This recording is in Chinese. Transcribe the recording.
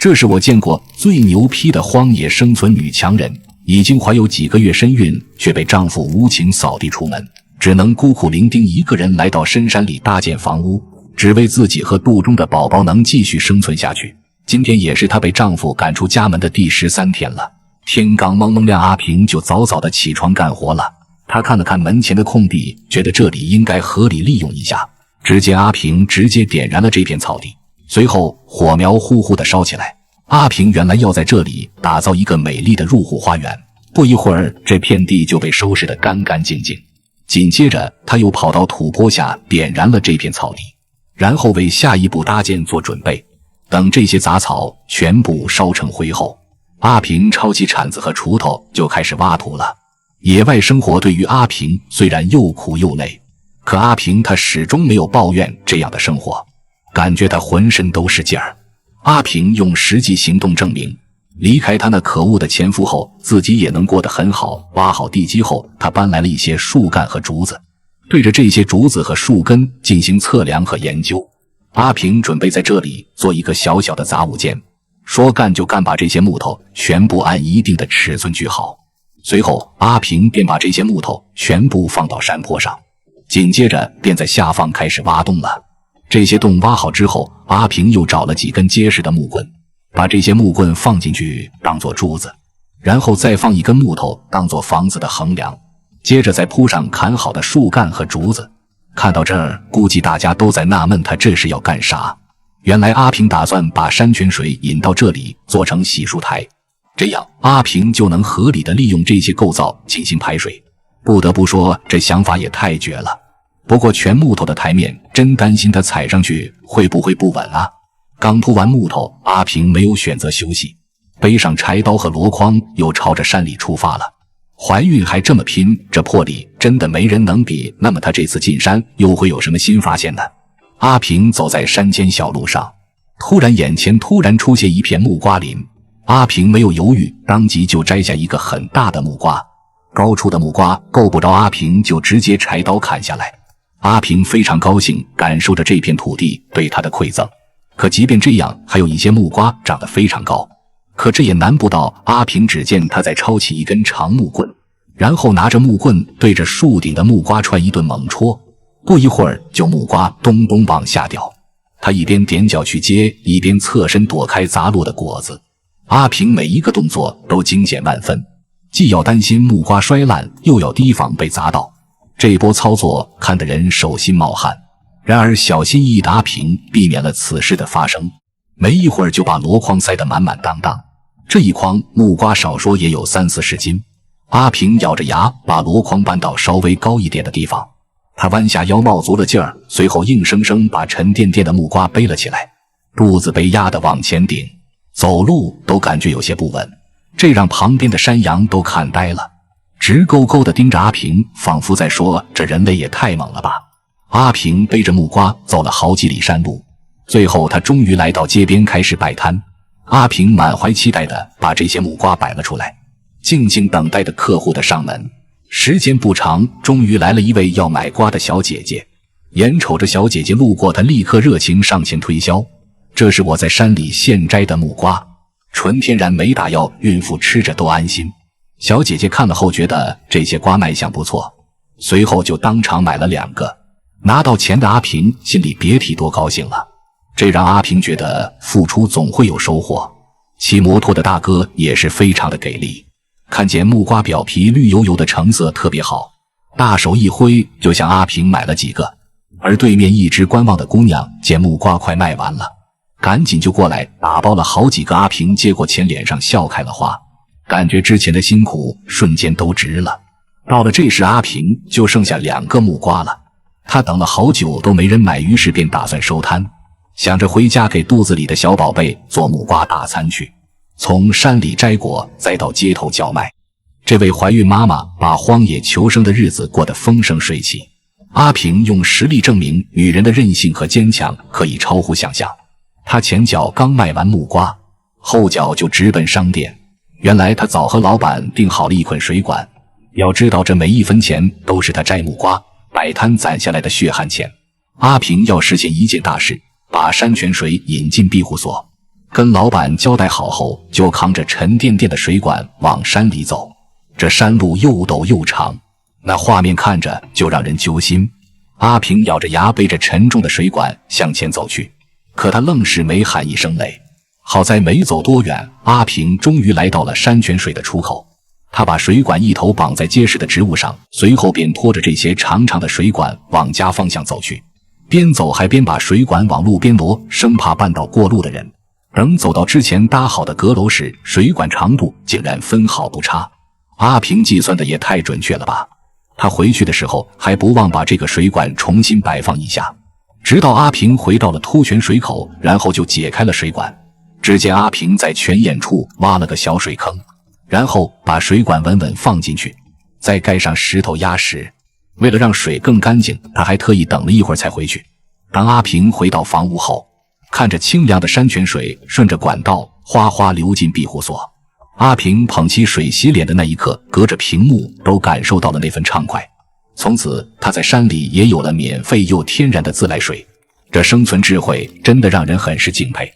這是我見過最牛批的荒野生存女強人，已經懷有幾個月身孕，卻被丈夫無情掃地出門，只能孤苦伶仃一個人来到深山裡搭建房屋，只為自己和肚中的寶宝能繼續生存下去。今天也是她被丈夫趕出家門的第13天了。天刚蒙蒙亮，阿平就早早的起床幹活了。她看了看门前的空地，覺得這裡應該合理利用一下。只見阿平直接點燃了這片草地，隨後火苗呼呼地燒起來。阿平原來要在這裡打造一個美麗的入戶花園，不一會兒這片地就被收拾得乾乾淨淨。緊接着他又跑到土坡下點燃了這片草地，然後為下一步搭建做準備。等這些雜草全部燒成灰後，阿平抄起鏟子和鋤頭就開始挖土了。野外生活對於阿平雖然又苦又累，可阿平他始終沒有抱怨這樣的生活，感覺他渾身都是勁兒。阿平用實際行動證明，離開他那可惡的前夫後，自己也能過得很好。挖好地基後，他搬來了一些樹幹和竹子，對着這些竹子和樹根進行測量和研究。阿平準備在這裡做一個小小的雜物間，說幹就幹，把這些木頭全部按一定的尺寸鋸好。隨後阿平便把這些木头全部放到山坡上，緊接着便在下方開始挖洞了。這些洞挖好之後，阿平又找了幾根結實的木棍，把這些木棍放进去當作柱子，然後再放一根木頭當作房子的橫梁，接着再鋪上砍好的樹幹和竹子。看到這兒，估計大家都在納悶他這是要幹啥。原來阿平打算把山泉水引到這裡做成洗漱台，這樣阿平就能合理的利用這些構造進行排水。不得不說，這想法也太絕了。不過全木頭的台面真擔心他踩上去會不會不穩啊。剛鋪完木頭，阿平沒有選擇休息，背上柴刀和箩筐又朝着山裡出發了。懷孕還這麼拼，這魄力真的沒人能比。那麼他這次進山又會有什麼新發現呢？阿平走在山間小路上，突然眼前出現一片木瓜林。阿平沒有猶豫，當即就摘下一個很大的木瓜。高處的木瓜夠不着阿平，就直接柴刀砍下來。阿平非常高興，感受着這片土地對他的饋贈。可即便這樣，還有一些木瓜長得非常高，可這也難不倒阿平。只見他在抄起一根長木棍，然後拿着木棍對着樹頂的木瓜串一頓猛戳，不一會兒就木瓜咚咚往下掉。他一邊踮腳去接，一邊側身躲開砸落的果子。阿平每一個動作都驚險萬分，既要擔心木瓜摔爛，又要提防被砸到。這波操作看得人手心冒汗。然而小心翼翼的阿平避免了此事的發生，沒一會兒就把箩筐塞得滿滿當當。這一筐木瓜少說也有30-40斤。阿平咬着牙把箩筐搬到稍微高一點的地方，他彎下腰冒足了勁兒，隨後硬生生把沉甸甸的木瓜背了起來，肚子被壓得往前頂，走路都感覺有些不穩，這讓旁邊的山羊都看呆了，直勾勾地盯着阿平，仿佛在說這人類也太猛了吧。阿平背着木瓜走了好幾里山路，最後他終於来到街邊開始擺攤。阿平滿懷期待地把這些木瓜擺了出來，靜靜等待着客戶的上門。時間不長，終於來了一位要買瓜的小姐姐。眼瞅着小姐姐路過，他立刻熱情上前推銷：這是我在山裡現摘的木瓜，純天然没打藥，孕婦吃着都安心。小姐姐看了后覺得這些瓜賣相不錯，隨後就當場買了2個。拿到錢的阿平心裡別提多高興了，這讓阿平覺得付出總會有收穫。騎摩托的大哥也是非常的給力，看見木瓜表皮綠油油的成色特別好，大手一揮就向阿平買了幾個。而對面一直觀望的姑娘見木瓜快賣完了，趕緊就過來打包了好幾個。阿平接過錢，臉上笑開了花，感覺之前的辛苦瞬間都值了。到了這時，阿平就剩下2個木瓜了。他等了好久都沒人買，於是便打算收攤，想着回家給肚子裡的小寶貝做木瓜大餐去。從山裡摘果再到街頭叫賣，這位懷孕媽媽把荒野求生的日子過得風生水起。阿平用實力證明女人的韌性和堅強可以超乎想象。他前腳剛賣完木瓜，後腳就直奔商店。原來他早和老板訂好了一捆水管，要知道這每一分錢都是他摘木瓜擺攤攢下來的血汗錢。阿平要實現一件大事，把山泉水引進庇護所。跟老板交代好後，就扛着沉甸甸的水管往山裡走。這山路又陡又長，那畫面看着就讓人揪心。阿平咬着牙背着沉重的水管向前走去，可他愣是没喊一声累。好在没走多遠，阿平終於來到了山泉水的出口。他把水管一頭綁在結實的植物上，隨後便拖着這些長長的水管往家方向走去，邊走還邊把水管往路邊挪，生怕绊到過路的人。等走到之前搭好的閣樓時，水管長度竟然分毫不差。阿平計算的也太準確了吧！他回去的时候還不忘把這個水管重新擺放一下，直到阿平回到了凸泉水口，然後就解開了水管。只見阿平在泉眼處挖了個小水坑，然後把水管穩穩放進去，再蓋上石頭壓實。為了讓水更乾淨，他還特意等了一會兒才回去。當阿平回到房屋後，看着清涼的山泉水順着管道哗哗流進庇護所，阿平捧起水洗臉的那一刻，隔着屏幕都感受到了那份暢快。從此他在山裡也有了免費又天然的自來水，這生存智慧真的讓人很是敬佩。